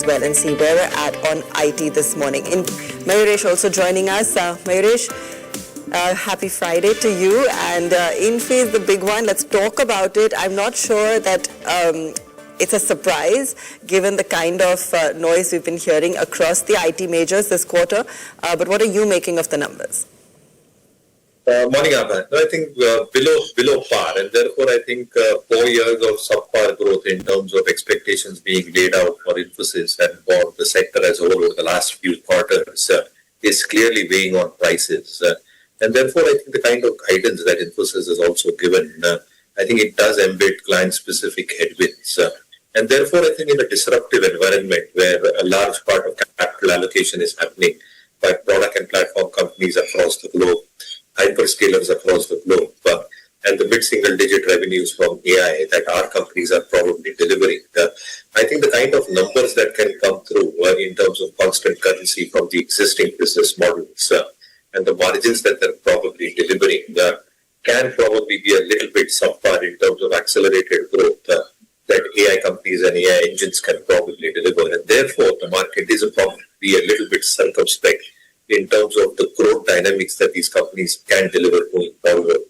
well and see where we're at on IT this morning. Mayuresh also joining us. Mayuresh, happy Friday to you. And Infy is the big one. Let's talk about it. I'm not sure that it's a surprise given the kind of noise we've been hearing across the IT majors this quarter. But what are you making of the numbers? Morning, Abha. I think below par, and therefore I think 4 years of subpar growth in terms of expectations being laid out for Infosys and for the sector as a whole over the last few quarters is clearly weighing on prices. And therefore I think the kind of guidance that Infosys has also given, I think it does embed client-specific headwinds. And therefore I think in a disruptive environment where a large part of capital allocation is happening by product and platform companies across the globe, hyperscalers across the globe, and the mid-single-digit revenues from AI that our companies are probably delivering. I think the kind of numbers that can come through in terms of constant currency from the existing business models and the margins that they're probably delivering can probably be a little bit subpar in terms of accelerated growth that AI companies and AI engines can probably deliver. And therefore, the market is probably a little bit circumspect in terms of the growth dynamics that these companies can deliver going forward,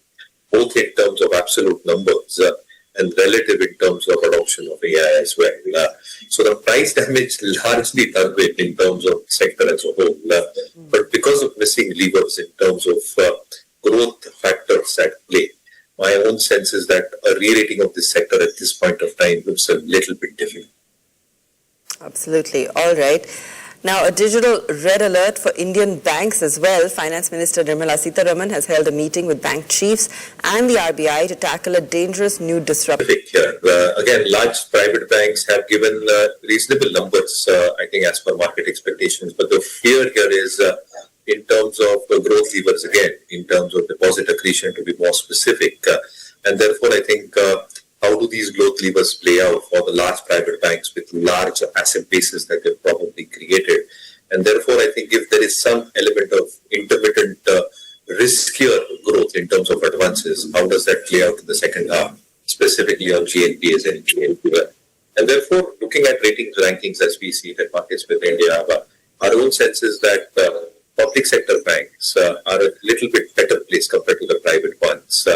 both in terms of absolute numbers and relative in terms of adoption of AI as well. So the price damage largely done with in terms of sector as a whole. But because of missing levers in terms of growth factors at play, my own sense is that a re-rating of this sector at this point of time looks a little bit different. Absolutely. All right. Now, a digital red alert for Indian banks as well. Finance Minister Nirmala Sitharaman has held a meeting with bank chiefs and the RBI to tackle a dangerous new disruption. Again, large private banks have given reasonable numbers, I think, as per market expectations. But the fear here is in terms of growth levers, again, in terms of deposit accretion to be more specific. And therefore, I think how do these growth levers play out for the large private banks with large asset bases that they've probably created? And therefore, I think if there is some element of intermittent riskier growth in terms of advances, how does that play out in the second half, specifically on GNPAs and GNPA? And therefore, looking at ratings rankings as we see it at MarketSmith India, our own sense is that public sector banks are a little bit better placed compared to the private ones.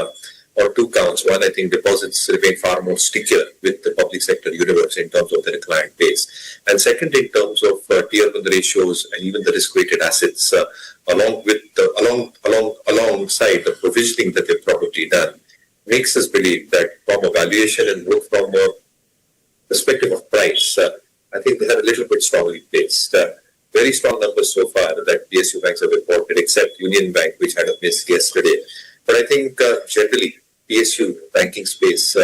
Or two counts. One, I think deposits remain far more stickier with the public sector universe in terms of their client base. And second, in terms of tier 1 ratios and even the risk-weighted assets, alongside the provisioning that they've probably done, makes us believe that from a valuation and from a perspective of price, I think they have a little bit strongly placed. Very strong numbers so far that PSU banks have reported, except Union Bank, which had a miss yesterday. But I think generally, PSU banking space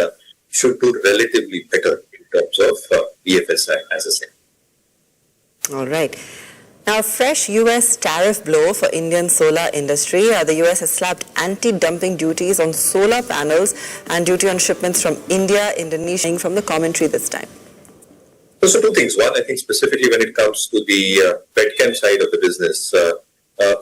should do relatively better in terms of BFSI as a sector. All right. Now, a fresh U.S. tariff blow for Indian solar industry. The U.S. has slapped anti-dumping duties on solar panels and duty on shipments from India, Indonesia, from the commentary this time. So two things. One, I think specifically when it comes to the petchem side of the business,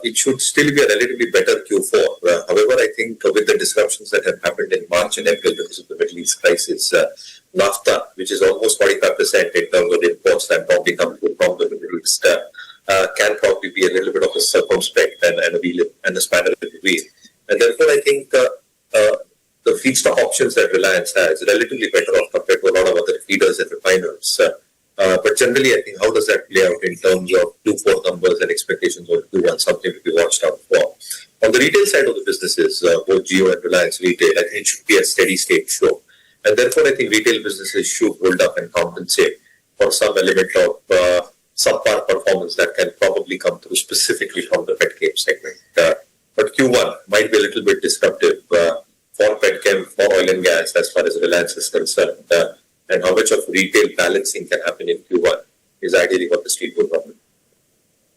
it should still be a relatively better Q4. However, I think with the disruptions that have happened in March and April because of the Middle East crisis, NAFTA, which is almost 45% in terms of imports that probably come from the Middle East, can probably be a little bit of a circumspect and a spanner in the wheel. And therefore, I think the feedstock options that Reliance has are relatively better off compared to a lot of other feeders and refiners. But generally, I think how does that play out in terms of Q4 numbers and expectations on Q1, something to be watched out for. On the retail side of the businesses, both Jio and Reliance Retail, I think it should be a steady state show. And therefore, I think retail businesses should hold up and compensate for some element of subpar performance that can probably come through specifically from the petchem segment. But Q1 might be a little bit disruptive for petchem, for oil and gas as far as Reliance is concerned. And how much of retail balancing can happen in Q1 is ideally what the street would probably